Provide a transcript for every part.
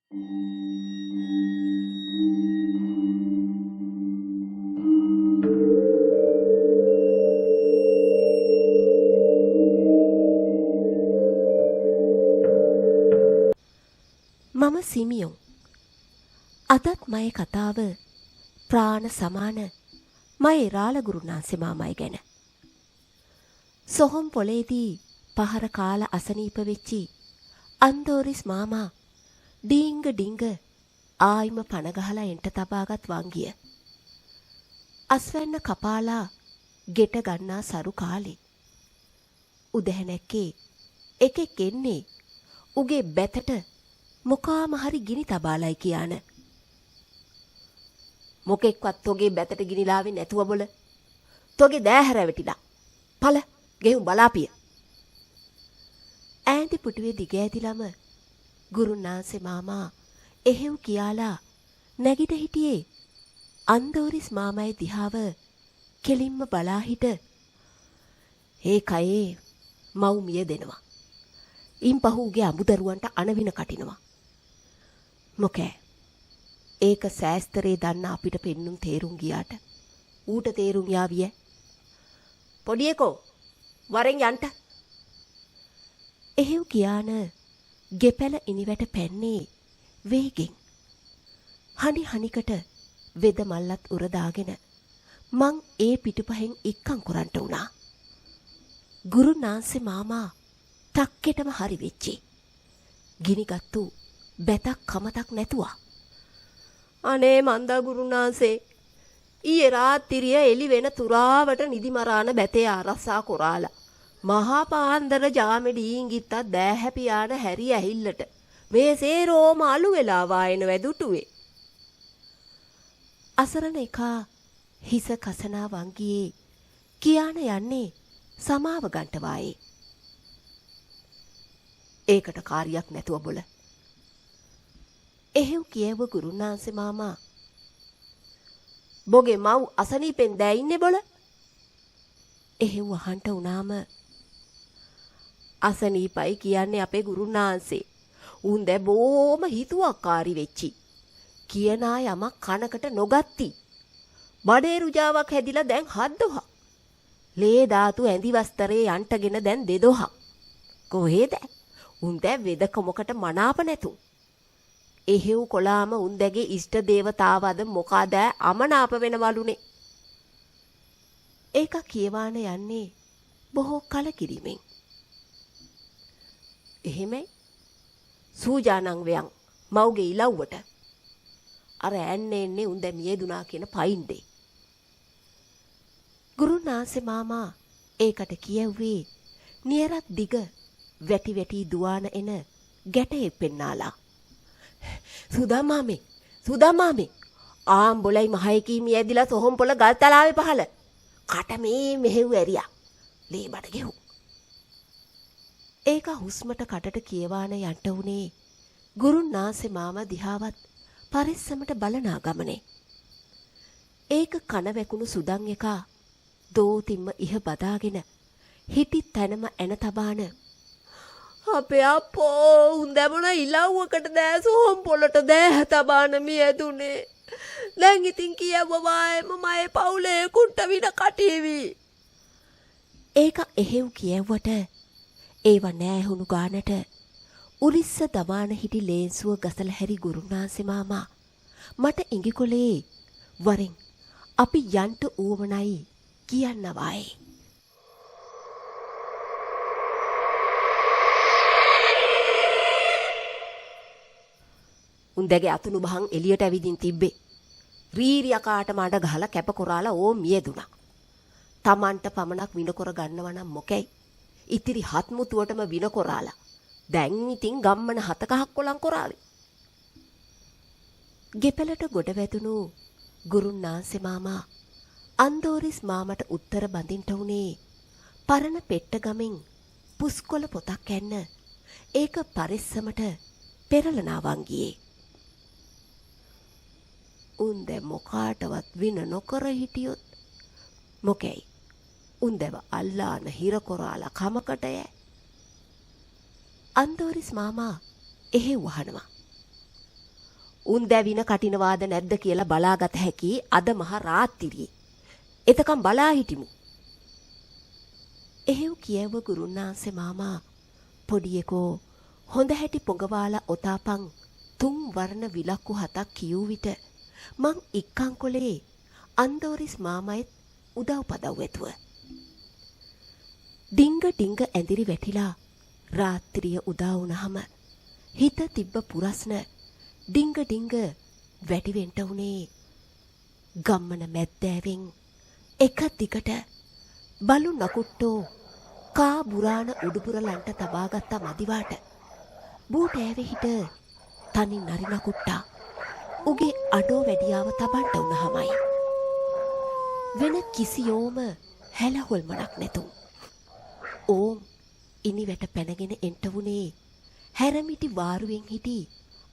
මම සිමියොන්. අදත් මගේ කතාව ප්‍රාණ සමාන මගේ රාළ ගුරුනාන්සේ මාමයි ගැන. සොහොන් පොලේදී පහර කාලා අසනීප වෙච්චි අන්දෝරිස් මාමා ඩීංග ඩිංග ආයිම පණ ගහලා එන්ට තබාගත් වංගිය. අස්වැන්න කපාලා ගෙට ගන්නා සරු කාලේ. උදැහැනැක්කේ එකෙක් එන්නේ උගේ බැතට මොකාම හරි ගිනි තබාලයි කියාන. මොකෙක්වත් තොගේ බැතට ගිනිලාවේ නැතුව බොල. තොගේ දෑහැර වැටිලා. පල ගෙහුම් බලාපිය. ඈඳි පුටුවේ දිග ඇදිලම ගුරුනාන්සේ මාමා එහෙව් කියාලා නැගිට හිටියේ අන්දෝරිස් මාමයි දිහාව කෙලින්ම බලා හිට. ඒ කයේ මව් මිය දෙනවා. ඉන් පහුගේ අමුදරුවන්ට අනවින කටිනවා. මොකෑ ඒක සෑස්තරේ දන්න අපිට පෙන්නුම් තේරුම් ගියාට ඌට තේරුම් යාවිය. පොඩියකෝ වරෙන් යන්ට. එහෙව් කියාන ගෙපැල ඉනිවැට පැන්නේ වේගෙන්. හනි හනිකට වෙද මල්ලත් උරදාගෙන මං ඒ පිටුපහෙන් ඉක්කං කොරන්ට වුණා. ගුරුනාන්සේ මාමා ටක්කෙටම හරි වෙච්චි. ගිනිගත්තු බැතක් කමතක් නැතුවා. අනේ මන්දා ගුරුනාන්සේ ඊයේ රාත්‍රිය එළි වෙන තුරාවට නිදිමරාන බැතේ ආරස්සා කොරාලා මහා පාන්දර ජාමෙඩීන් ගිත්තත් දෑහැපියාන හැරි ඇහිල්ලට මේ සේරෝම අලු වෙලා වායන වැදුටුවේ. අසරණ එකා හිස කසනා වංගියේ කියාන යන්නේ සමාව ගන්ට වායේ. ඒකට කාර්යයක් නැතුව බොල. එහෙව් කියව ගුරුනාන්සේ මාමා බොගේ මව් අසනීපෙන් දැයින්නේ බොල. එහෙව් අහන්ට වුණාම අසනීපයි කියන්නේ අපේ ගුරුනාන්සේ උන් දැ බෝම හිතුවක්කාරි වෙච්චි. කියනා යමක් කනකට නොගත්ති. බඩේ රුජාවක් හැදිලා දැන් 7 දොහක්. ලේ ධාතු ඇඳි වස්තරේ යන්ටගෙන දැන් 2 දොහක්. කොහෙද? උන් දැ වෙදක මොකට මනාප නැතු. එහෙව් කොලාම උන් දැගේ ඉෂ්ට දේවතාවද මොකාද අමනාප වෙනවලුනේ. ඒක කියවාන යන්නේ බොහෝ කලකිරීමෙන්. එහෙමයි සූජානං වයන් මව්ගේ ඉලව්වට අර ඇන්නේ එන්නේ උන් දැ මියදුනා කියන පයින්දේ. ගුරුනාන්සේ මාමා ඒකට කියව්වේ නියරත් දිග වැටි වැටි දුවාන එන ගැටේ පෙන්නාලා. සුදාමාමේ ආම්බොලයි මහයකී මිය ඇදිලා සොහොන් පොළ ගල් තලාවේ පහළ කට මේ මෙහෙව් ඇරියා ලේ බඩ ගෙහු. ඒක හුස්මට කටට කියවාන යන්න උනේ ගුරුනාන්සේ මාමා දිහාවත් පරිස්සමට බලනා ගමනේ. ඒක කන වැකුණු සුදන් එකා දෝතිම්ම ඉහ බදාගෙන හිටි තැනම එන තබාන අපේ අපෝ උන් දැමුණ ඉලව්වකට දෑ සොහොන් පොළට දෑ තබාන මියදුනේ. දැන් ඉතින් කියවවායම මයේ පවුලේ කුට්ට වින කටීවි. ඒක එහෙව් කියව්වට ඒව නෑහුණු ගානට උරිස්ස දමාන හිටි ලේන්සුව ගසල හැරි ගුරුනාන්සේ මාමා මට ඉඟිකොලේ වරෙන් අපි යන්ට ඌවනයි කියන්නවායේ. උන්දැගේ අතුණු බහන් එළියට ඇවිදින් තිබ්බේ. රීරියකාට මඩ ගහලා කැප කොරාලා ඕ මියදුනා. Tamanට පමණක් විනකොර ගන්නව නම් මොකැයි? ඉතිරි හත් මුතුවටම විනකොරාලා. දැන් ඉතින් ගම්මන 7කක් කොලන් කොරාවේ. ගෙපලට ගොඩ වැදුණු ගුරුනාන්සේ මාමා අන්දෝරිස් මාමට උත්තර බඳින්න උනේ පරණ පෙට්ට ගමෙන් පුස්කොළ පොතක් ඇන්න ඒක පරිස්සමට පෙරලනා වංගියේ. උන් දැ මොකාටවත් වින නොකර හිටියොත් මොකැයි උන් දැව අල්ලාන හිරකොරාලා කමකටය. අන්දෝරිස් මාමා එහෙව් වහනවා. උන් දැවින කටිනවාද නැද්ද කියලා බලාගත හැකි අද මහ රාත්‍රියේ. එතකම් බලා හිටිමු. එහෙව් කියව ගුරුන්නාන්සේ මාමා පොඩියකෝ හොඳ හැටි පොඟවාලා ඔතාපන් 3 වර්ණ විලක්කු 7ක් කියූ විට මං ඉක්කංකොලේ අන්දෝරිස් මාමයිත් උදව් පදව් ඇතුව. ඩිංග ඩිංග ඇඳිරි වැටිලා රාත්‍රිය උදා වුණාම හිත තිබ්බ පුරස්න ඩිංග ඩිංග වැඩිවෙන්ට උනේ ගම්මන මැද්දෑවෙන් එක දිගට බලු නකුට්ටෝ කා බුරාණ උඩුපුරලන්ට තබාගත්ත මදිවාට බූට ඇවේ හිට තනි නරි නකුට්ටා උගේ අඩෝ වැඩියාව තබන්ට උනහමයි. වෙන කිසියෝම හැල හොල්මනක් නැතුම්. ඕම් ඉනි වැට පැනගෙන එන්ට වුණේ හැරමිටි වාරුවෙන් හිටි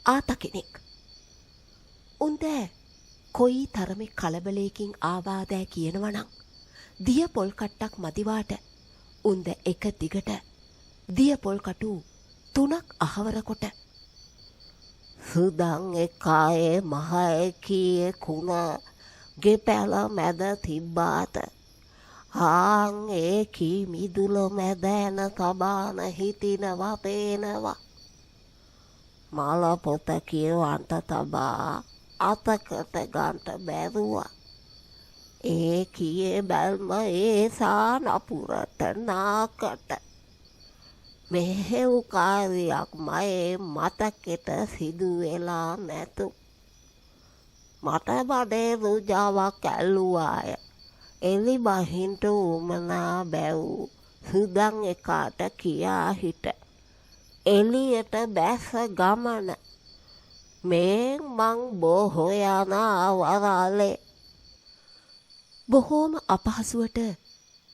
ආත කෙනෙක්. උන්ද කොයි තරමේ කලබලයකින් ආවාදෑ කියනවනම් දිය පොල් කට්ටක් මදිවාට උන්ද එක දිගට දිය පොල් කටු 3ක් අහවර කොට සුදං එකායේ මහේකී කුණ ගෙපැල මැද තිබ්බාත ආන් ඒකී මිදුල මැදෑන තබාන හිතිනවා පේනවා මල පොත කියවන්ට තබා අතකට ගන්ට බැරුවා ඒ කියේ බැල්ම ඒසා නපුරට නාකට මෙහෙව් කාර්යයක් මයේ මතකෙට සිදු වෙලා නැතු මට බඩේ රුජාවක් ඇල්ලුවාය එලි බහින්ට උමනා බැව් සුදං එකාට කියා හිට එලියට බැස ගමන මේ මං බොහොයනා වරාලේ බොහෝම අපහසුවට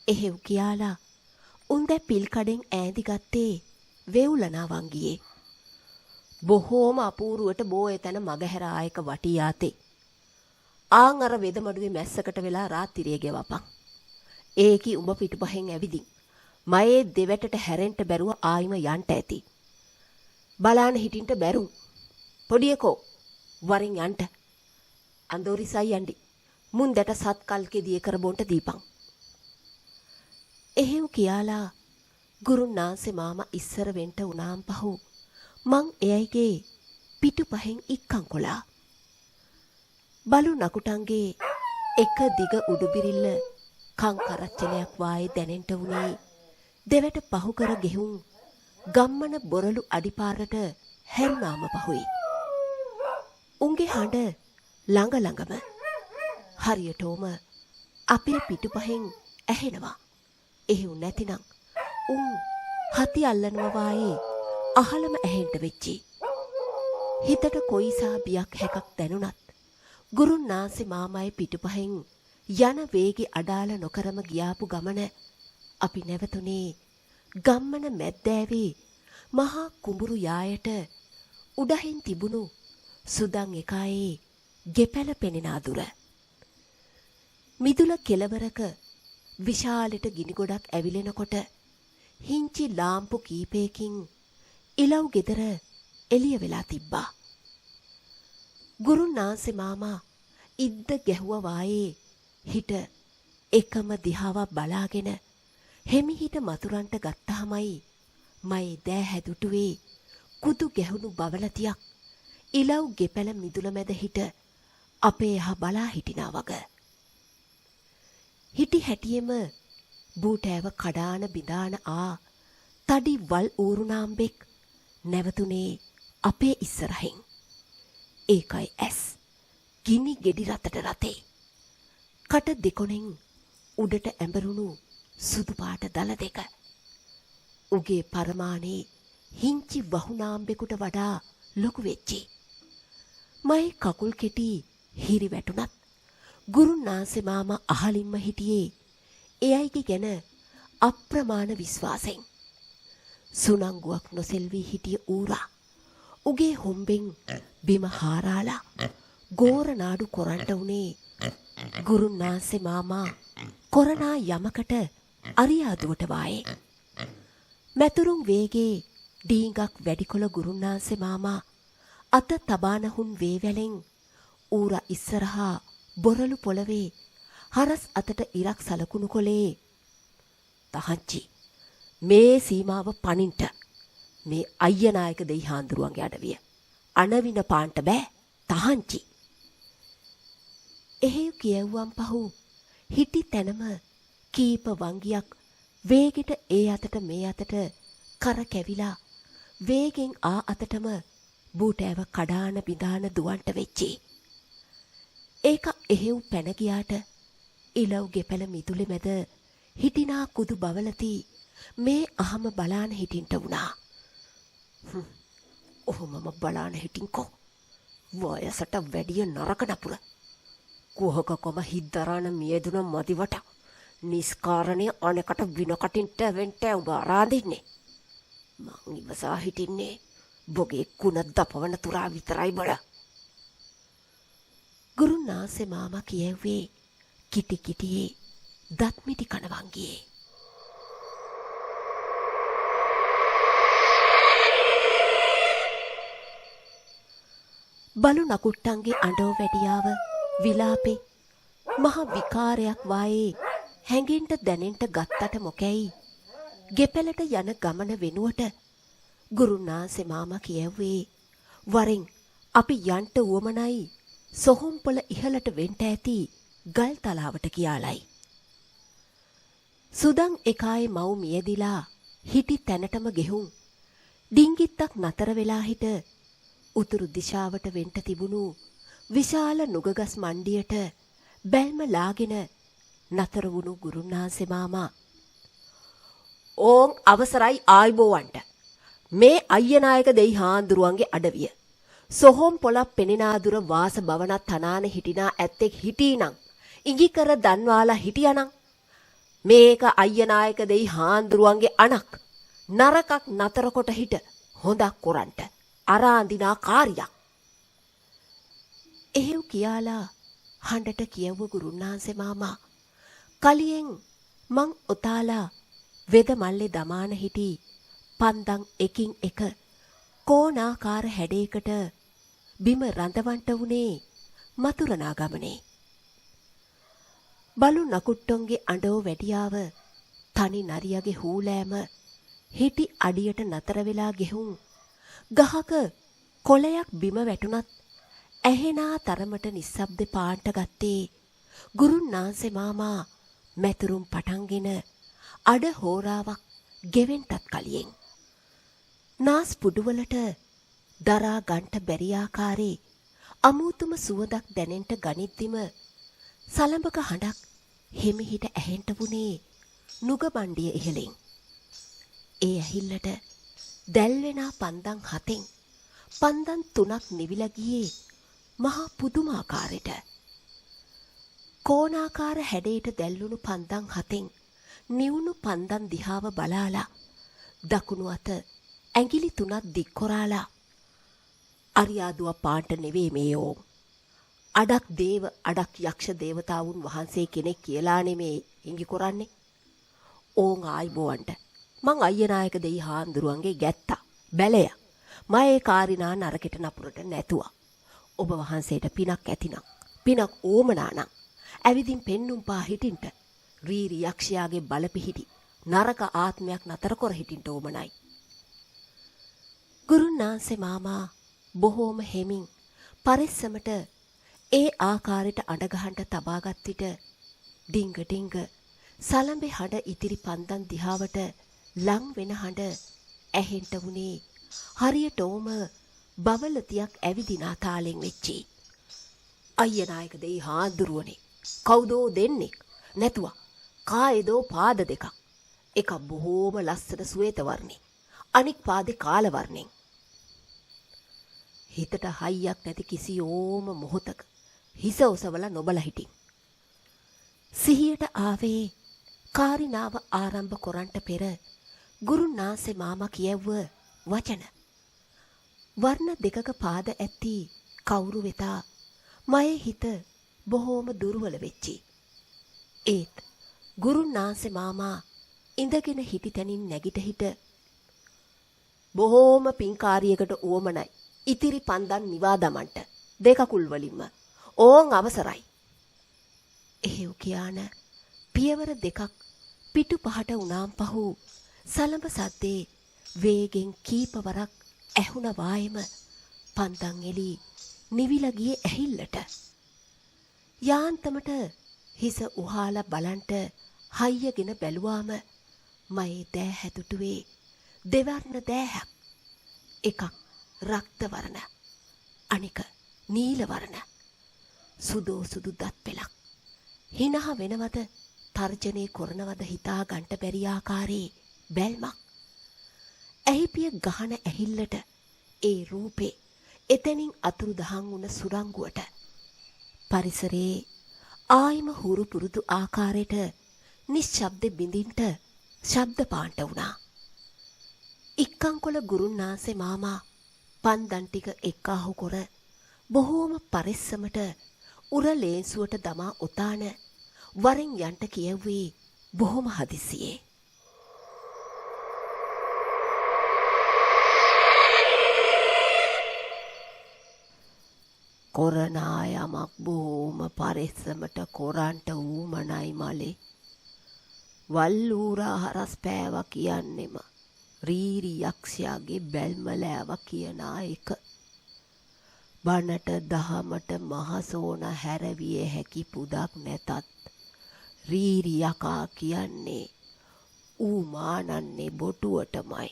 එහෙව් කියාලා උන් දැ පිල් කඩෙන් ඈඳි ගත්තේ වෙවුලනා වංගියේ. බොහෝම අපූරුවට බෝ එතන මගහැර ආයක වටියාතේ. ආන් අර වෙදමඩුවේ මැස්සකට වෙලා රාත්‍රියේ ගෙවපන්. ඒකි උඹ පිටුපහෙන් ඇවිදින්. මයේ දෙවැටට හැරෙන්ට බැරුව ආයිම යන්ට ඇති. බලාන හිටින්ට බැරුම්. පොඩියකෝ වරින් යන්ට. අන්දෝරිසයි යන්ඩි. මුන් දැට සත් කල්කෙදිය කර බොන්ට දීපන්. එහෙව් කියාලා ගුරුන්නාන්සේ මාමා ඉස්සර වෙන්ට උනාම් පහු මං එයයිගේ පිටුපහෙන් ඉක්කංකොලා. බලු නකුටන්ගේ එක දිග උඩුබිරිල්ල කං කරච්චලයක් වායේ දැනෙන්ට වුණේ දෙවට පහු කර ගෙහුම් ගම්මන බොරලු අඩිපාරට හැරුණාම පහුයි. උන්ගේ හඬ ළඟ ළඟම හරියටෝම අපේ පිටුපහෙන් ඇහෙනවා. එහෙව් නැතිනම් උන් හති අල්ලනවා වායේ අහලම ඇහෙන්න වෙච්චි. හිතට කොයිසා බියක් හැකක් දැනුණත් ගුරුන්නාන්සේ මාමයි පිටුපහෙන් යන වේගි අඩාල නොකරම ගියාපු ගමන අපි නැවතුනේ ගම්මන මැද්දෑවේ මහා කුඹුරු යායට උඩහින් තිබුණු සුදං එකායේ ගෙපැල පෙනෙන අදුර. මිදුල කෙළවරක විශාලට ගිනි ගොඩක් ඇවිලෙනකොට හිංචි ලාම්පු කීපයකින් ඉලව් ගෙදර එළිය වෙලා තිබ්බා. ගුරුන්නාන්සේ මාමා ඉද්ද ගැහුව වායේ හිට එකම දිහාවක් බලාගෙන හෙමිහිට මතුරන්ට ගත්තාමයි මයි දෑ හැදුටුවේ කුදු ගැහුණු බවලතියක් ඉලව් ගෙපැල මිදුල මැද හිට අපේ එහා බලා හිටිනා වග. හිටි හැටියෙම බූටෑව කඩාන බිඳාන ආ තඩි වල් ඌරුනාම්බෙක් නැවතුනේ අපේ ඉස්සරහින්. ඒකයි ඇස් ගිනි ගෙඩි රතට රතේ. කට දෙකොනෙන් උඩට ඇඹරුණු සුදු පාට දල දෙක. උගේ පරමානේ හිංචි වහුනාම්බෙකුට වඩා ලොකු වෙච්චි. මයි කකුල් කෙටි හිරි වැටුණත් ගුරුන්නාන්සේ මාමා අහලින්ම හිටියේ එයයිගේ ගැන අප්‍රමාණ විශ්වාසෙන්. සුනංගුවක් නොසෙල්වී හිටිය ඌරා උගේ හොම්බෙන් බිම හාරාලා ගෝර නාඩු කොරන්ට උනේ ගුරුන්නාන්සේ මාමා කොරනා යමකට අරියාදුවට වායේ. මැතුරුම් වේගේ ඩීඟක් වැඩිකොළ ගුරුන්නාන්සේ මාමා අත තබානහුන් වේවැලෙන් ඌර ඉස්සරහා බොරළු පොළවේ හරස් අතට ඉරක් සලකුණු කොලේ තහංචි මේ සීමාව පනින්ට මේ අයියනායක දෙයි හාන්දුරුවන්ගේ අඩවිය අනවින පාන්ට බෑ තහංචි එහෙයු කියවුවම් පහු හිටි තැනම කීප වංගියක් වේගෙට ඒ අතට මේ අතට කර කැවිලා වේගෙන් ආ අතටම බූටෑව කඩාන බිඳාන දුවන්ට වෙච්චි. ඒක එහෙව් පැන ගියාට ඉලව් ගෙපල මිදුලේ මැද හිටිනා කුදු බවලති මේ අහම බලාන හිටින්ට වුණා. ඔහොමම බලාන හිටින්කෝ. වයසට වැඩිය නරක නපුර. කුහක කොම හිද්දරාන මියදුන මදිවට නිස්කාරණය අනෙකට විනකටින්ට වෙන්ට උඹ ආරාදින්නේ. මං ඉවසා හිටින්නේ බොගේ කුණ දපවන තුරා විතරයි බල. ගුරුනාසේ මාමා කියෙව්වේ කිටි කිටියේ දත්මිටි කනවංගියේ. බලු නකුට්ටන්ගේ අඬෝ වැඩියාව විලාපේ මහ විකාරයක් වායේ හැඟෙන්ට දැනෙන්ට ගත්තට මොකැයි ගෙපලට යන ගමන වෙනුවට ගුරුනාසේ මාමා කියෙව්වේ වරෙන් අපි යන්ට උවමනයි සොහොම්පොළ ඉහළට වෙන්ට ඇති ගල් තලාවට කියාලයි. සුදන් එකායේ මව් මියදිලා හිටි තැනටම ගෙහුම් ඩිංගිත්තක් නතර වෙලා හිට උතුරු දිශාවට වෙන්ට තිබුණු විශාල නුගගස් මණ්ඩියට බැල්ම ලාගෙන නතර වුණු ගුරුනාසේ මාමා ඕන් අවසරයි ආයිබෝවන්ට මේ අයියනායක දෙයි හාන්දුරුවන්ගේ අඩවිය සොහොම් පොළක් පෙනෙනාදුර වාස භවනත් තනාන හිටිනා ඇත්තෙක් හිටීනං ඉඟි කර දන්වාලා හිටියනං මේක අයියනායක දෙයි හාන්දුරුවන්ගේ අනක් නරකක් නතර කොට හිට හොඳක් කොරන්ට අරාන්දිනා කාර්යයක්. එහෙව් කියාලා හඬට කියව්ව ගුරුනාන්සේ මාමා කලියෙන් මං ඔතාලා වෙද මල්ලේ දමාන හිටි පන්දන් එකින් එක කෝණාකාර හැඩයකට බිම රඳවන්ට වුණේ මතුරනා ගමනේ. බලු නකුට්ටොන්ගේ අඬෝ වැඩියාව තනි නරියගේ හූලෑම හිටි අඩියට නතර වෙලා ගෙහුම් ගහක කොළයක් බිම වැටුණත් ඇහෙනා තරමට නිස්සබ්ද පාන්ට ගත්තේ ගුරුනාන්සේ මාමා මැතුරුම් පටන්ගෙන අඩ හෝරාවක් ගෙවෙන්ටත් කලියෙන්. නාස් පුඩුවලට දරා ගන්ට බැරියාකාරේ අමුතුම සුවදක් දැනෙන්ට ගනිද්දිම සලඹක හඬක් හිමිහිට ඇහෙන්ට වුණේ නුගබණ්ඩිය ඉහලින්. ඒ ඇහිල්ලට දැල්වෙනා පන්දන් 7න් පන්දන් 3ක් නිවිලා ගියේ මහා පුදුමාකාරයට. කෝණාකාර හැඩයට දැල්වුණු පන්දන් 7න් නිවුණු පන්දන් දිහාව බලාලා දකුණු අත ඇඟිලි 3ක් දික් කොරාලා අරියාදුව පාන්ට නෙවේ මේ ඕම්. අඩක් දේව අඩක් යක්ෂ දේවතාවුන් වහන්සේ කෙනෙක් කියලා නෙමේ ඉඟි කොරන්නේ. ඕන් ආයිබෝවන්ට මං අයියනායක දෙයි හාන්දුරුවන්ගේ ගැත්තා බැලය මම ඒ කාරිනා නරකෙට නපුරට නැතුවා. ඔබ වහන්සේට පිනක් ඇතිනම් පිනක් ඕමනානම් ඇවිදින් පෙන්නුම් පා හිටින්ට රීරි යක්ෂයාගේ බල පිහිටි නරක ආත්මයක් නතර කර හිටින්ට ඕමනයි. ගුරුනාන්සේ මාමා බොහෝම හෙමින් පරිස්සමට ඒ ආකාරයට අඬගහන්ට තබාගත් විට ඩිංග ඩිංග සලඹේ හඬ ඉතිරි පන්දන් දිහාවට ලං වෙන හඬ ඇහෙන්ට වුණේ හරියටම බවලතියක් ඇවිදිනා තාලෙන් වෙච්චි. අයියනායක දෙයි හාන්දුරුවනේ කවුදෝ දෙන්නෙක් නැතුවා කායේදෝ පාද දෙකක් එක බොහෝම ලස්සන සුවේත වර්ණේ අනික් පාදේ කාල වර්ණෙන්. හිතට හයියක් නැති කිසියෝම මොහොතක හිස ඔසවලා නොබලා හිටින්. සිහියට ආවේ කාරිනාව ආරම්භ කොරන්ට පෙර ගුරුනාන්සේ මාමා කියවුව වචන. වර්ණ දෙකක පාද ඇති කවුරු වෙතා මයේ හිත බොහෝම දුර්වල වෙච්චි. ඒත් ගුරුනාන්සේ මාමා ඉඳගෙන හිටි තැනින් නැගිට හිට බොහෝම පින්කාරියකට උවමනයි ඉතිරි පන්දන් නිවා දමන්ට දෙකකුල් වලින්ම ඕන් අවසරයි. එහෙව් කියාන පියවර දෙකක් පිටු පහට උනාම් පහු සලඹ සද්දේ වේගෙන් කීපවරක් ඇහුණ වායම පන්දන් එලි නිවිලා ගියේ ඇහිල්ලට. යාන්තමට හිස උහාලා බලන්ට හයියගෙන බැලුවාම මයේ දෑ හැදුටුවේ දෙවර්ණ දෑහක්. එකක් රක්ත වර්ණ, අනික නීල වර්ණ. සුදෝ සුදු දත් පෙලක්. හිනහ වෙනවද තර්ජනය කරනවද හිතා ගන්ට බැරි ආකාරයේ බැල්මක්. ඇහිපිය ගහන ඇහිල්ලට ඒ රූපේ එතනින් අතුරු දහන් වුණ සුරංගුවට පරිසරයේ ආයිම හුරු පුරුදු ආකාරයට නිශ්ශබ්ද බිඳින්ට ශබ්ද පාන්ට වුණා. ඉක්කංකොල ගුරුන්නාන්සේ මාමා පන්දන් ටික එක්කාහු කොර බොහෝම පරිස්සමට උර ලේන්සුවට දමා ඔතාන වරෙන් යන්ට කියව්වේ බොහොම හදිසියේ. කොරනා යමක් බොහොම පරිස්සමට කොරන්ට ඌමනයි මලේ. වල්ලූරා හරස් පෑවා කියන්නෙම රීරි යක්ෂයාගේ බැල්මලෑව කියනා එක. බණට දහමට මහසෝන හැරවිය හැකි පුදක් නැතත් රීරි යකා කියන්නේ ඌ මානන්නේ බොටුවටමයි.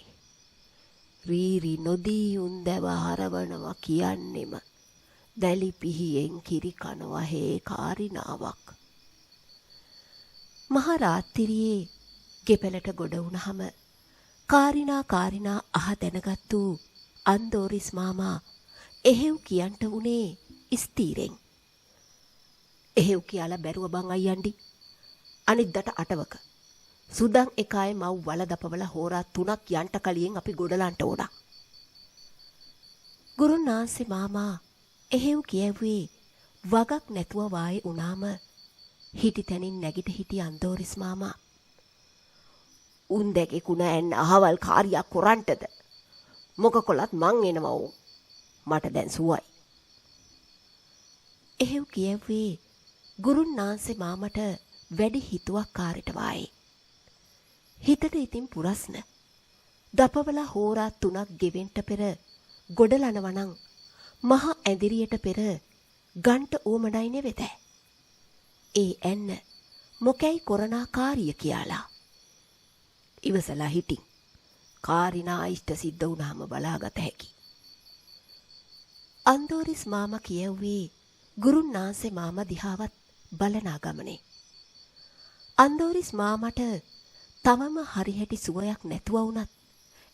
රීරි නොදී උන්දැව හරවනවා කියන්නෙම දැලි පිහියෙන් කිරි කනවා හේ කාරිනාවක්. මහ රාත්‍රියේ ගෙපලට ගොඩ වුණහම කාරිනා අහ දැනගත්තු අන්දෝරිස් මාමා එහෙව් කියන්ට උනේ ස්ථීරෙන්. එහෙව් කියලා බැරුව බං අයියන්ඩි. අනිද්දට අටවක සුදන් එකයි මව් වල දපවල හෝරා 3ක් යන්ට කලියෙන් අපි ගොඩලන්ට ඕන. ගුරුනාන්සේ මාමා එහෙව් කියවුවේ වගක් නැතුව වායේ උනාම හිටි තැනින් නැගිට හිටි අන්දෝරිස් මාමා. උන් දෙකේ කුණ ඇන්න අහවල් කාර්යයක් කරන්ටද මොක කොලත් මං එනවා උන් මට දැන් සුවයි. එහෙව් කියවුවේ ගුරුන්නාන්සේ මාමට වැඩි හිතුවක්කාරට වායේ. හිතට ඉතින් පුරස්න දපවල හෝරා 3ක් ගෙවෙන්ට පෙර ගොඩලනවනං මහ ඇදිරියට පෙර ගන්ට ඕමනයි නෙවෙත. ඒ ඇන්න මොකැයි කොරනා කාරිය කියලා. ඉවසලා හිටින් කාරිනා ඉෂ්ට සිද්ධ වුණාම බලාගත හැකි. අන්දෝරිස් මාමා කියවුවේ ගුරුන්නාන්සේ මාමා දිහාවත් බලනා ගමනේ. අන්දෝරිස් මාමට තමම හරිහැටි සුවයක් නැතුව වුණත්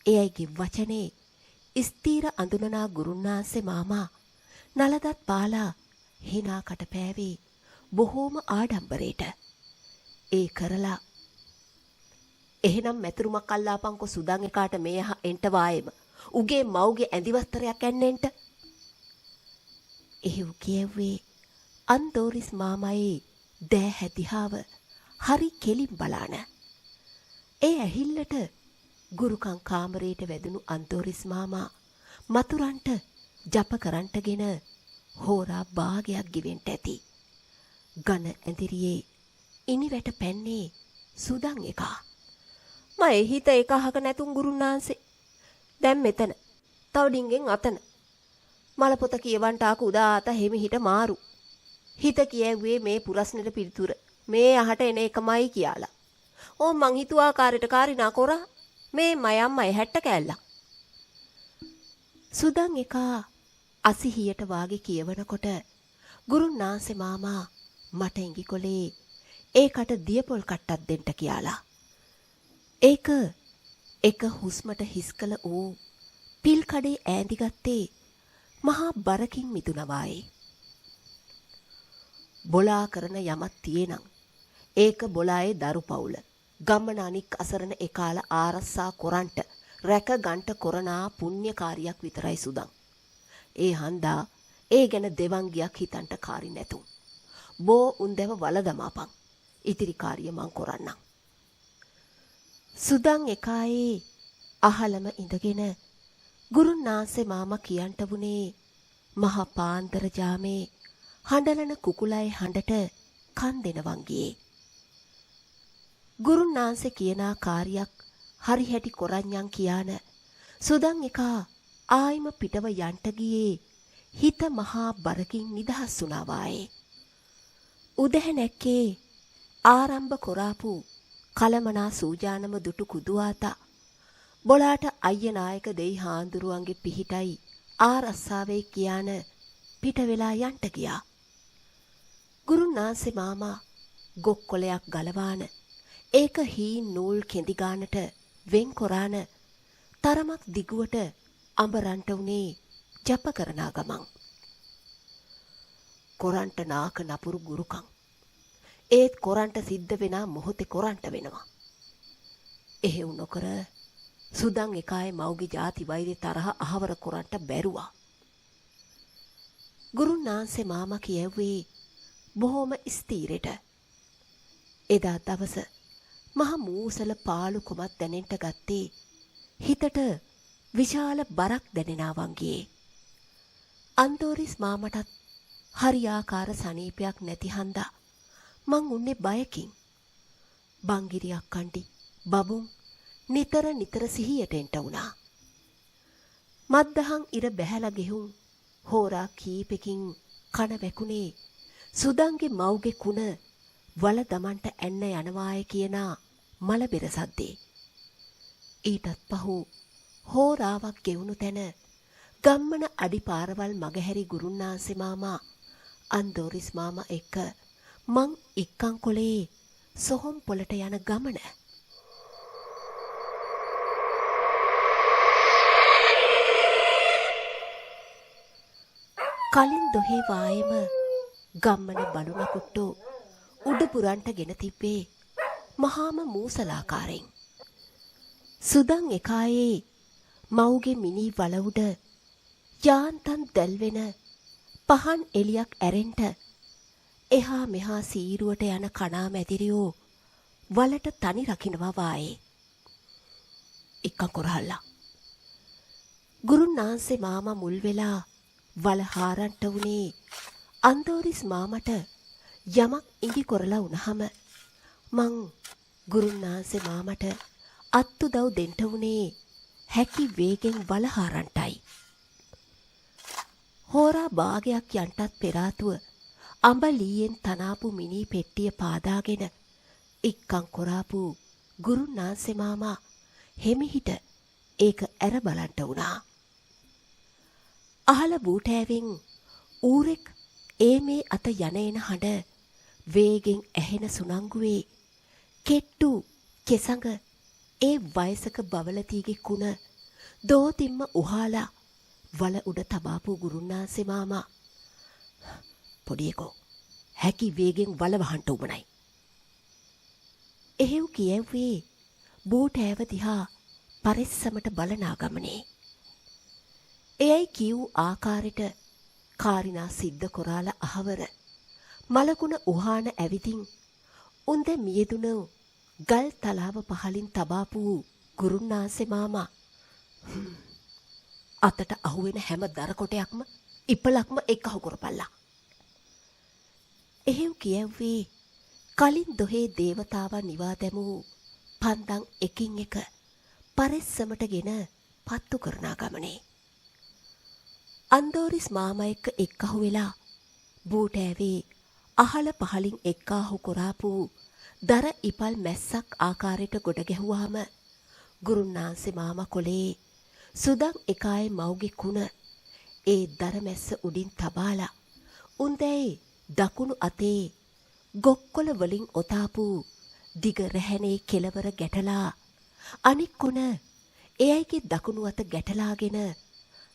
එයයිගේ වචනේ ස්ථීර අඳුනනා ගුරුන්නාන්සේ මාමා නලදත් පාලා හිනා කට පෑවේ බොහෝම ආඩම්බරේට. ඒ කරලා එහෙනම් මැතුරුමක් අල්ලාපන්කො සුදන් එකාට මේ යහ එන්ට වායේම උගේ මව්ගේ ඇඳිවස්තරයක් ඇන්නෙන්ට. එහෙව් කියවුවේ අන්දෝරිස් මාමයේ දෑ හැදිහාව හරි කෙලින් බලාන. ඒ ඇහිල්ලට ගුරුකං කාමරයට වැදුණු අන්දෝරිස් මාමා මතුරන්ට ජප කරන්ටගෙන හෝරා භාගයක් ගෙවෙන්ට ඇති. ගන ඇඳිරියේ ඉනිවැට පැන්නේ සුදන් එකා. මම හිත එක අහක නැතුන් ගුරුන්නාන්සේ. දැන් මෙතන තව ඩිංගෙන් අතන මල පොත කියවන්ට ආක උදාත හිමිහිට මාරු. හිත කියවුවේ මේ පුරස්නෙට පිළිතුර මේ අහට එන එකමයි කියලා. ඕ මං හිතුවා කාර්යට කාරිනා කොරා මේ මයම්මයි 60 කෑල්ලක්. සුදන් එකා අසිහියට වාගේ කියවනකොට ගුරුන්නාන්සේ මාමා මට ඉඟිකොලේ ඒකට දියපොල් කට්ටක් දෙන්න කියලා. ඒක එක හුස්මට හිස් කළ ඌ පිල් කඩේ ඈඳිගත්තේ මහා බරකින් මිදුනවායේ. බොලා කරන යමක් තියෙනම් ඒක බොලායේ දරු පවුල ගම්මන අනික් අසරණ එකාල ආරස්සා කොරන්ට රැක ගන්ට කොරනා පුණ්‍යකාරියක් විතරයි සුදන්. ඒ හන්දා ඒ ගැන දෙවංගියක් හිතන්ට කාරි නැතුම්. බෝ උන්දැව වල දමාපන්. ඉතිරි කාරිය මං කොරන්නම්. සුදන් එකායේ අහලම ඉඳගෙන ගුරුන්නාන්සේ මාමා කියන්ට වුණේ මහා පාන්දර ජාමේ හඬලන කුකුලයි හඬට කන් දෙනවන් ගියේ. ගුරුන්නාන්සේ කියනා කාර්යයක් හරි හැටි කොරඤ්ඤං කියාන සුදන් එකා ආයිම පිටව යන්ට ගියේ හිත මහා බරකින් නිදහස් වුණා වායේ. උදැහ නැක්කේ ආරම්භ කොරාපු කලමනා සූජානම දුටු කුදුආතා බොලාට අයිය නායක දෙයි හාඳුරුවන්ගේ පිහිටයි ආරස්සාවේ කියාන පිට වෙලා යන්ට ගියා. ගුරුන්නාන්සේ මාමා ගොක්කොලයක් ගලවාන ඒක හීන් නූල් කෙඳි ගානට වෙන් කොරාන තරමක් දිගුවට අඹරන්ට උනේ ජප කරනා ගමන්. කොරන්ට නාක නපුරු ගුරුකම්. ඒත් කොරන්ට සිද්ධ වෙනා මොහොතේ කොරන්ට වෙනවා. එහෙව් නොකර සුදන් එකායේ මව්ගේ ಜಾති වෛරේ තරහ අහවර කොරන්ට බැරුවා. ගුරුන්නාන්සේ මාමා කියවුවේ බොහොම ස්ථීරෙට. එදා දවස මහ මූසල පාළු කොමත් දැනෙන්ට ගත්තේ හිතට විශාල බරක් දැනෙනවා වගේ. අන්තෝරිස් මාමටත් හරියාකාර සනීපයක් නැති හන්දා මං උන්නේ බයකින්. බංගිරියක් කණ්ඩි බබුන් නිතර නිතර සිහියට එන්ට වුණා. මද්දහන් ඉර බැහැලා ගෙහුම් හෝරා කීපෙකින් කන වැකුණේ සුදන්ගේ මව්ගේ කුණ වල දමන්ට ඇන්න යනවාය කියනා මල බෙර සද්දේ. ඊටත් පහු හෝරාවක් ගෙවුණු තැන ගම්මන අඩි පාරවල් මගහැරි ගුරුන්නාන්සේ මාමා අන්දෝරිස් මාමා එක්ක මං ඉක්කංකොලේ සොහොන් පොලට යන ගමන. කලින් දොහේ වායම ගම්මන බලුණ කුට්ටෝ උඩ පුරන්ට ගෙන තිබ්බේ මහාම මූසලාකාරෙන්. සුදන් එකායේ මව්ගේ මිනී වල උඩ යාන්තන් දැල්වෙන පහන් එලියක් ඇරෙන්ට එහා මෙහා සීරුවට යන කණා මැදිරියෝ වලට තනි රකින්නවා වායේ. එක්කන් කොරහල්ලා. ගුරුන්නාන්සේ මාමා මුල් වෙලා වල හාරන්ට උනේ අන්දෝරිස් මාමට යමක් ඉඟි කොරලා වුණාම මං ගුරුන්නාන්සේ මාමට අත්උදව් දෙන්න උනේ හැකි වේගෙන් වල හාරන්ටයි. හෝරා භාගයක් යන්ටත් පෙර ආතුව අඹලීයෙන් තනාපු මිනී පෙට්ටිය පාදාගෙන ඉක්කන් කොරාපු ගුරුන්නාන්සේ මාමා හෙමිහිට ඒක ඇර බලන්ට වුණා. අහල බූටෑවෙන් ඌරෙක් ඒ මේ අත යන එන හඬ වේගෙන් ඇහෙන සුනංගුවේ කෙට්ටු කෙසඟ ඒ වයසක බවලතිගේ කුණ දෝතිම්ම උහාලා වල උඩ තබාපු ගුරුන්නාන්සේ මාමා පොඩියකෝ හැකි වේගෙන් වල වහන්ට උමනයි. එහෙව් කියව්වේ බූටෑව දිහා පරිස්සමට බලනා ගමනේ. එයයි කිව් ආකාරයට කාරිනා සිද්ධ කොරාල අහවර මලකුණ උහාන ඇවිදින් උන්ද මියදුන ගල් තලාව පහලින් තබාපු ගුරුන්නාන්සේ මාමා අතට අහුවෙන හැම දරකොටයක්ම ඉපලක්ම එක් අහු කරපල්ලා. එහෙව් කියව්වේ කලින් දොහේ දේවතාවා නිවා දැමූ පන්දන් එකින් එක පරිස්සමටගෙන පත්තු කරනා ගමනේ. අන්දෝරිස් මාමා එක්ක එක්කහු වෙලා බූටෑවේ අහල පහලින් එක්කාහු කොරාපු දර ඉපල් මැස්සක් ආකාරයට ගොඩ ගැහුවාම ගුරුන්නාන්සේ මාමා කොලේ සුදන් එකායේ මව්ගේ කුණ ඒ දර මැස්ස උඩින් තබාලා උන්දැයි දකුණු අතේ ගොක්කොල වලින් ඔතාපු දිග රැහැනේ කෙලවර ගැටලා අනික් කුණ එයයිගේ දකුණු අත ගැටලාගෙන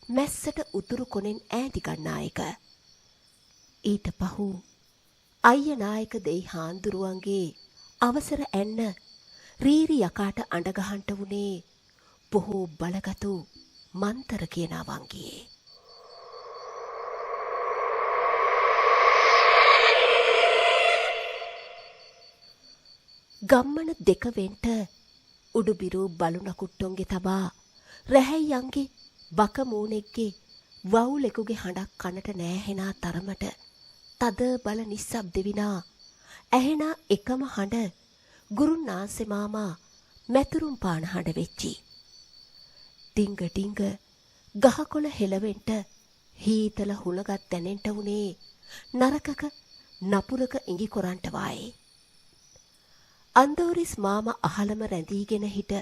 මැස්සට උතුරු කොනෙන් ඈති ගන්නා එක. ඊට පහු අයිය නායක දෙයි හාන්දුරුවන්ගේ අවසර ඇන්න රීරි යකාට අඬගහන්ට වුණේ බොහෝ බලගතු මන්තර කියනා වංගියේ. ගම්මන දෙක වෙන්ට උඩුබිරු බලුණ කුට්ටොන්ගේ තබා රැහැයියන්ගේ බක මූණෙක්ගේ වවුලෙකුගේ හඬක් කනට නෑහෙනා තරමට තද බල නිස්සබ්ද විනා ඇහෙන එකම හඬ ගුරුන්නාන්සේ මාමා මැතුරුම් පාන හඬ වෙච්චි. ඩිංග ඩිංග ගහකොළ හෙලවෙන්ට හීතල හුලගත් දැනෙන්ට වුණේ නරකක නපුරක ඉඟි කොරන්ට වායේ. අන්දෝරිස් මාමා අහලම රැඳීගෙන හිට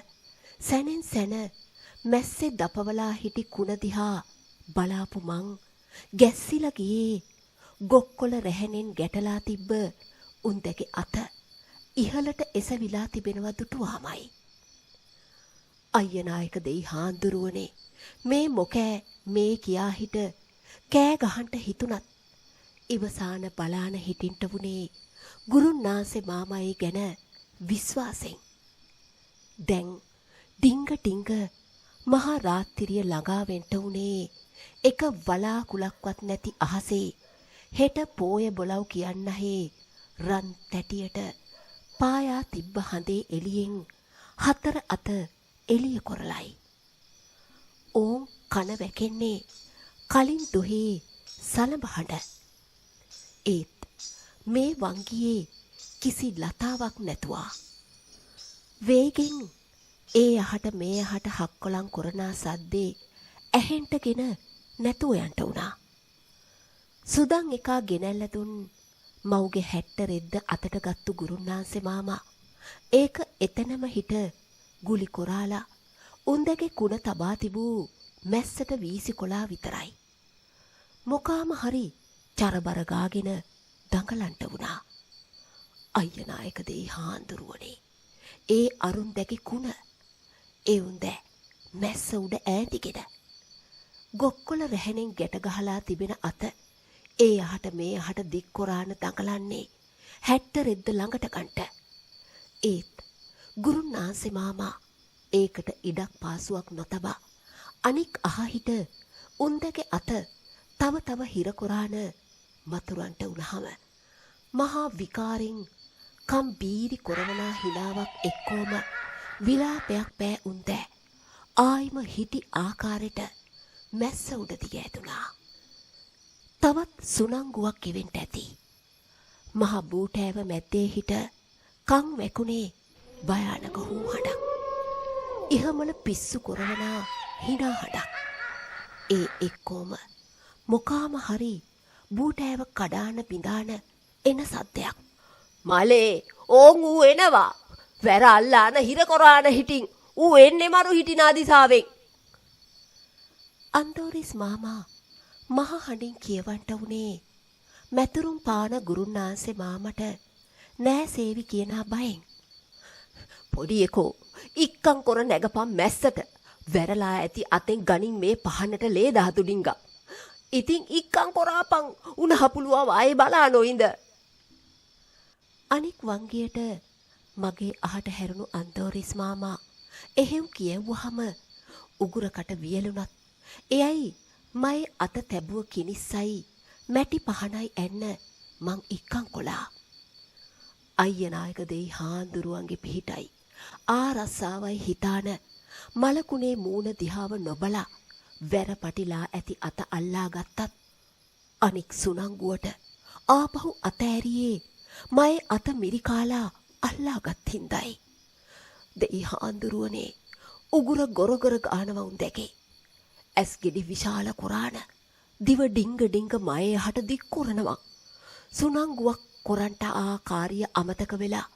සැනෙන් සැන මැස්සේ දපවලා හිටි කුණ දිහා බලාපු මං ගැස්සිලා ගියේ ගොක්කොළ රැහැනෙන් ගැටලා තිබ්බ උන්දැගේ අත ඉහළට එසවිලා තිබෙනවා දුටුවාමයි. අයියනායක දෙයි හාන්දුරුවනේ මේ මොකෑ මේ කියා හිට කෑ ගහන්ට හිතුනත් ඉවසාන බලාන හිටින්ට වුණේ ගුරුන්නාන්සේ මාමයි ගැන විශ්වාසෙන්. දැන් ඩිංග ඩිංග මහා රාත්‍රිය ළඟාවෙන්ට වුණේ එක වලාකුලක්වත් නැති අහසේ හෙට පෝය බොලව් කියන්නහේ රන් තැටියට පායා තිබ්බ හඳේ එළියෙන් හතර අත එළිය කොරලයි. ඕම් කන වැකෙන්නේ කලින් දොහේ සලඹ හඬ. ඒත් මේ වංගියේ කිසි ලතාවක් නැතුවා. වේගෙන් ඒ අහට මේ අහට හක්කොලන් කොරනා සද්දේ ඇහෙන්ටගෙන නැතුව යන්ට වුණා. සුදන් එකා ගෙනැල්ල දුන් මව්ගේ හැට්ට රෙද්ද අතට ගත්තු ගුරුන්නාන්සේ මාමා ඒක එතනම හිට ගුලි කොරාලා උන්දගේ කුණ තබා තිබූ මැස්සට වීසි කොලා විතරයි. මොකාම හරි චරබර ගාගෙන දඟලන්ට වුණා. අයියනායක දෙයි හාන්දුරුවනේ ඒ අරුන් දැකි කුණ ඒ උන්ද මැස්ස උඩ ඈතිගෙන ගොක්කොළ රැහැනෙන් ගැට ගහලා තිබෙන අත ඒ අහට මේ අහට දික් කොරාන දඟලන්නේ හැට්ට රෙද්ද ළඟට ගන්ට. ඒත් ගුරුන්නාන්සේ මාමා ඒකට ඉඩක් පාසුවක් නොතබා අනික් අහහිට උන්දගේ අත තව තව හිර කොරාන මතුරන්ට උනහම මහා විකාරෙන් කම් බීරි කොරවනා හිනාවක් එක්කෝම විලාපයක් පෑ උන්දෑ ආයිම හිටි ආකාරයට මැස්ස උඩ දිග ඇතුණා. තවත් සුනංගුවක් ගෙවෙන්ට ඇති. මහ බූටෑව මැද්දේ හිට කං වැකුණේ භයානක හූ හඬක්. ඉහමල පිස්සු කොරවනා හිනා හඬක්. ඒ එක්කෝම මොකාම හරි බූටෑව කඩාන බිඳාන එන සද්දයක්. මලේ ඕන් ඌ එනවා. වැර අල්ලාන හිර කොරාන හිටින් ඌ එන්නේ මරු හිටිනා දිසාවෙන්. අන්දෝරිස් මාමා මහ හඬින් කියවන්ට වුණේ මැතුරුම් පාන ගුරුන්නාන්සේ මාමට නෑ සේවි කියනා බයෙන්. පොඩි එකෝ ඉක්කං කොර නැගපම් මැස්සට වැරලා ඇති අතෙන් ගනින් මේ පහන්නට ලේ ධාතු ඩිංග. ඉතින් ඉක්කං කොරාපං උණහපුලුවා වායේ බලා නොඉඳ. අනික් වංගියට මගේ අහට හැරුණු අන්දෝරිස් මාමා එහෙව් කියවුවහම උගුරකට වියලුණත් එයයි මයි අත තැබුව කිනිස්සයි මැටි පහනයි ඇන්න මං ඉක්කං කොලා. අයියනායක දෙයි හාන්දුරුවන්ගේ පිහිටයි ආරස්සාවයි හිතාන මලකුණේ මූණ දිහාව නොබලා වැර පටිලා ඇති අත අල්ලා ගත්තත් අනික් සුනංගුවට ආපහු අතෑරියේ මයි අත මිරිකාලා අල්ලාගත් හින්දයි. දෙයි හාන්දුරුවනේ උගුර ගොරගොර ගානව උන් දැකේ. ඇස් ගෙඩි විශාල කොරාන දිව ඩිංග ඩිංග මයේ යහට දික් කොරනවා. සුනංගුවක් කොරන්ට ආකාරිය අමතක වෙලා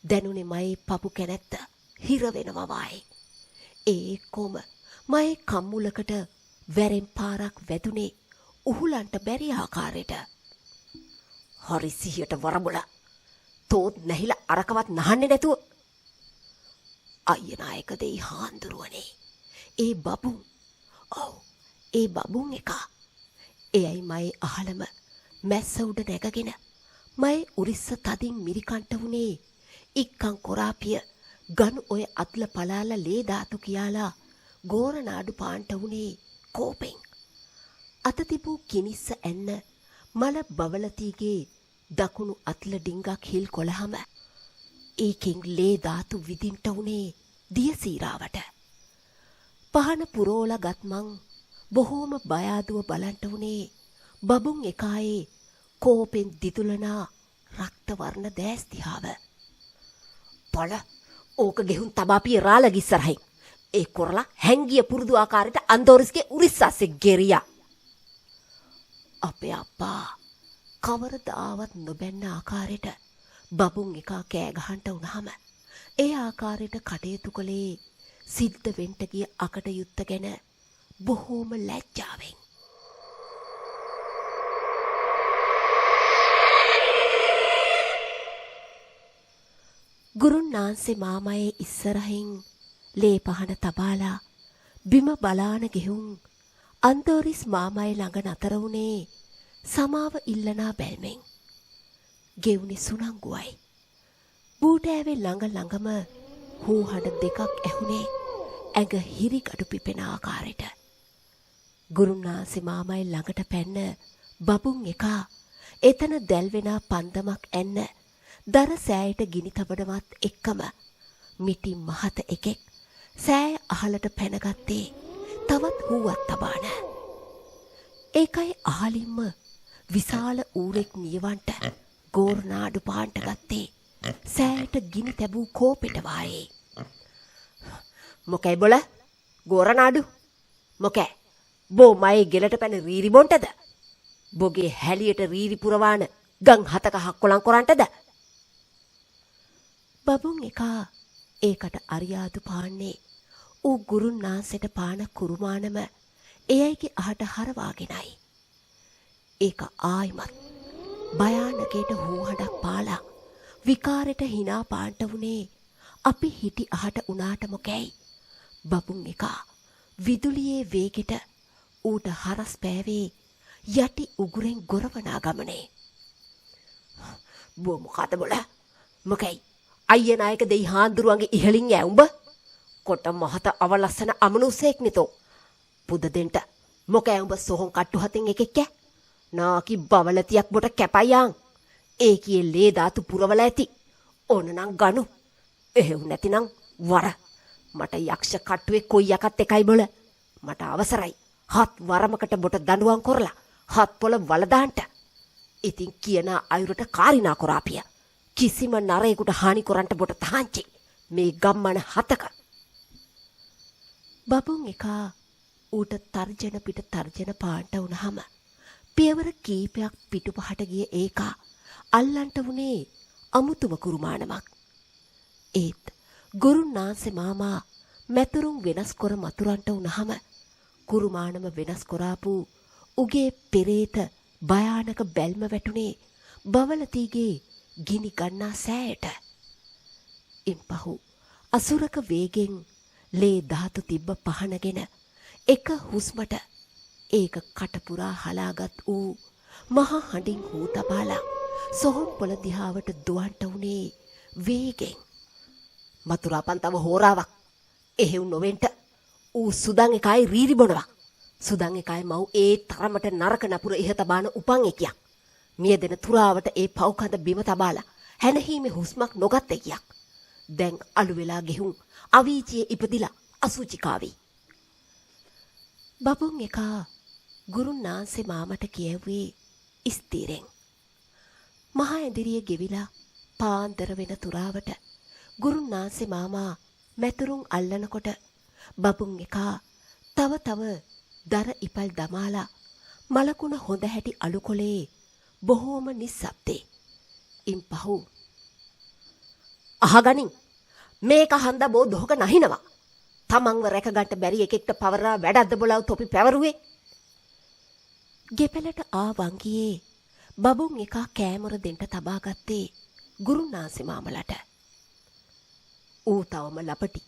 දැනුනේ මයේ පපු කැනැත්ත හිර වෙනවා වායේ. ඒ එක්කොම මයේ කම්මුලකට වැරෙන් පාරක් වැදුනේ උහුලන්ට බැරි ආකාරයට. හරි සිහියට වරබොලා තෝත් නැහිලා අරකවත් නහන්නේ නැතුව. අයියනායක දෙයි හාන්දුරුවනේ ඒ බබුන් ඔව් ඒ බබුන් එකා එයයි මයි අහලම මැස්ස උඩ නැගගෙන මයි උරිස්ස තදින් මිරිකන්ට වුණේ ඉක්කං කොරාපිය ගනු ඔය අත්ල පලාල ලේ ධාතු කියාලා ගෝරනාඩු පාන්ට වුණේ කෝපෙන්. අත තිබූ කිනිස්ස ඇන්න මල බවලතිගේ දකුණු අත්ල ඩිංගක් හිල් කොළහම ඒකෙන් ලේ ධාතු විදින්ට වුණේ දියසීරාවට. පහන පුරෝල ගත් මං බොහෝම බය ආදුව බලන්ට උනේ බබුන් එකායේ කෝපෙන් දිදුලනා රක්ත වර්ණ දැස් දිහාව. "පොළ ඕක ගෙහුන් තබාපිය රාලග ඉස්සරහින්. ඒ කොරලා හැංගිය පුරුදු ආකාරයට අන්දෝරිස්ගේ උරිස්සස්සේ ගෙරියා." අපේ අප්පා කවරදාවත් නොබැන්න ආකාරයට බබුන් එකා කෑ ගහන්ට වුණාම ඒ ආකාරයට කටයුතු කළේ සිද්ධ වෙන්ට ගිය අකටයුත්ත ගැන බොහෝම ලැජ්ජාවෙන්. ගුරුන්නාන්සේ මාමයේ ඉස්සරහින් ලේ පහන තබාලා බිම බලාන ගෙහුම් අන්තෝරිස් මාමයේ ළඟ නතර වුණේ සමාව ඉල්ලනා බැල්මෙන්. ගෙවුනි සුනංගුවයි. බූටෑවේ ළඟම හූ හඬ දෙකක් ඇහුනේ ඇඟ හිරිගඩු පිපෙන ආකාරයට. ගුරුන්නාන්සේ මාමයේ ළඟට පැන්න බබුන් එකා එතන දැල්වෙනා පන්දමක් ඇන්න දර සෑයට ගිනි තබනවත් එක්කම මිටි මහත එකෙක් සෑය අහලට පැනගත්තේ තවත් හුවක් තබාන. ඒකයි අහලින්ම විශාල ඌරෙක් නියවන්ට ගෝරනාඩු පාන්ට ගත්තේ සෑයට ගිනි තැබූ කෝපෙට වායේ. "මොකයි බොල ගෝරනාඩු? මොකෑ බෝ මයේ ගෙලට පැන රීරි බොන්ටද? බොගේ හැලියට රීරි පුරවාන ගං 7ක හක්කොලන් කොරන්ටද?" බබුන් එකා ඒකට අරියාදු පාන්නේ ඌ ගුරුන්නාන්සේට පාන කුරුමානම එයයිගේ අහට හරවාගෙනයි. ඒක ආයිමත් භයානකයට හූහඩක් පාලා විකාරෙට හිනා පාන්ට වුණේ අපි හිටි අහට උනාට මොකැයි බබුන් එකා විදුලියේ වේගෙට ඌට හරස් පෑවේ යටි උගුරෙන් ගොරවනා ගමනේ. "බෝ මොකද බොල? මොකැයි අයිය නායක දෙයි හාන්දුරුවන්ගේ ඉහලින් ඇවුඹ කොට මහත අවලස්සන අමනුස්සෙක් නිතෝ පුද දෙන්ට මොකෑ උඹ සොහොන් කට්ටු හතෙන් එකෙක් ඈ නාකි බවලතියක් බොට කැපයියාන් ඒ කියේ ලේ ධාතු පුරවල ඇති ඕනනම් ගනු එහෙව් නැතිනම් වර මට යක්ෂ කට්ටුවේ කොයි යකත් එකයි බොල මට අවසරයි හත් වරමකට බොට දඬුවම් කරලා හත් පොළ වලදාන්ට ඉතින් කියන අයුරට කාරිනා කරාපිය කිසිම නරයෙකුට හානි කරන්ට බොට තහංචි මේ ගම්මන 7ක." බබුන් එකා ඌට තර්ජන පිට තර්ජන පාන්ට වුණාම පියවර කීපයක් පිටුපහට ගිය ඒකා අල්ලන්ට වුණේ අමුතුම කුරුමානමක්. ඒත් ගුරුන්නාන්සේ මාමා මැතුරුම් වෙනස් කර මතුරන්ට වුණාම කුරුමානම වෙනස් කරාපු උගේ පෙරේත භයානක බැල්ම වැටුනේ බවලතිගේ ගිනි ගන්නා සෑයට. ඉන්පහු අසුරක වේගෙන් ලේ ධාතු තිබ්බ පහනගෙන එක හුස්මට ඒක කටපුරා හලාගත් ඌ මහා හඬින් හූ තබාලා සොහොන් පොළ දිහාවට දුවන්ට උනේ වේගෙන්. "මතුරාපන් තව හෝරාවක් එහෙව් නොවෙන්ට ඌ සුදන් එකයි රීරි බොනවා. සුදන් එකයි මව් ඒ තරමට නරක නපුර ඉහ තබාන උපන් එකියක්. මිය දෙන තුරාවට ඒ පව්කඳ බිම තබාලා හැනහීමේ හුස්මක් නොගත් එකියක්. දැන් අලු වෙලා ගෙහුම් අවීචියේ ඉපදිලා අසුචිකාවි." බබුන් එකා ගුරුන්නාන්සේ මාමට කියවුවේ ස්ථිරෙන්. මහා ඇඳිරිය ගෙවිලා පාන්දර වෙන තුරාවට ගුරුන්නාන්සේ මාමා මැතුරුම් අල්ලනකොට බබුන් එකා තව දර ඉපල් දමාලා මලකුණ හොඳ හැටි අලුකොලේ බොහෝම නිස්සබ්දේ. ඉන්පහු "අහගනින් මේක හන්ද බෝ දොහක නහිනවා. තමන්ව රැකගන්න බැරි එකෙක්ට පවරා වැඩක්ද බොලව තොපි පැවරුවේ." ගෙපලට ආ වංගියේ බබුන් එකා කෑමර දෙන්ට තබා ගත්තේ ගුරුන්නාන්සේ මාමලට. ඌ තවම ලපටි.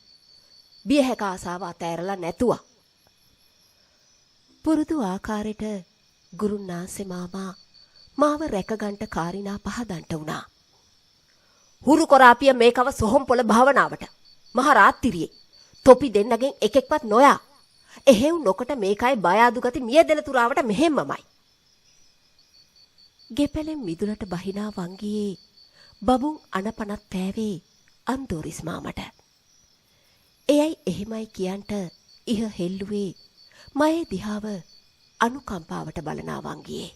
බිය හැක ආසාව අතෑරලා නැතුව. පුරුදු ආකාරයට ගුරුන්නාන්සේ මාමා මාව රැකගන්ට කාරිනා පහදන්ට වුණා. "හුරු කොරාපිය මේකව සොහොන් පොළ භාවනාවට මහ රාත්‍රියේ තොපි දෙන්නගෙන් එකෙක්වත් නොයා. එහෙව් නොකොට මේකයි බය අඩු ගති මිය දෙන තුරාවට මෙහෙම්මමයි." ගෙපලෙන් මිදුලට බහිනා වංගියේ බබුන් අනපනත් පෑවේ අන්දෝරිස් මාමට. එයයි එහෙමයි කියන්ට ඉහ හෙල්ලුවේ මයේ දිහාව අනුකම්පාවට බලනා වංගියේ.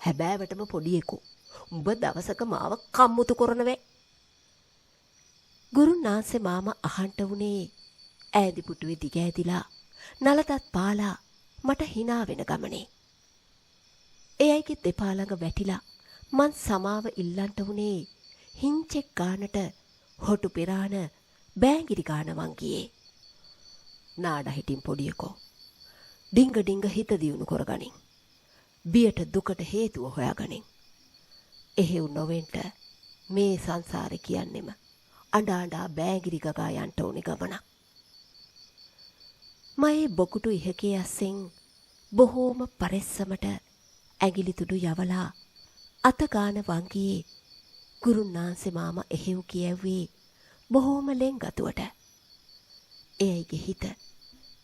හැබෑවටම පොඩියෙකු උඹ දවසක මාව කම්මුතු කරනවේ. ගුරුනාන්සේ මාම අහන්ට වුණේ ඈදි පුටුවේ දිග ඇදිලා නලතත් පාලා මට hina වෙන ගමනේ. එයයිගේ දෙපා ළඟ වැටිලා මං සමාව ඉල්ලන්ට වුණේ හිංචෙක් ගානට හොටු පෙරාන බෑංගිරි ගාන වංගියේ. නාඩ හිටින් පොඩියකෝ. ඩිංග ඩිංග හිත දියුණු කරගනින්. බියට දුකට හේතුව හොයාගනින්. එහෙව් නොවෙන්ට මේ සංසාරේ කියන්නෙම අඬා බෑගිරි ගගා යන්ට ඕනි ගමනක්. මයේ බොකුටු ඉහකේ අස්සෙන් බොහෝම පරෙස්සමට ඇගිලි තුඩු යවලා අතගාන වංගියේ ගුරුනාන්සේ මාම එහෙව් කියව්වේ බොහෝම ලෙන්ගතුවට. එයයිගේ හිත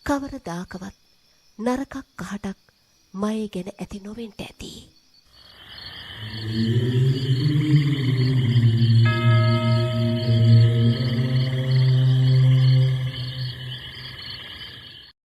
කවරදාකවත් නරකක් කහටක් මයේ ගැන ඇති නොවෙන්ට ඇති.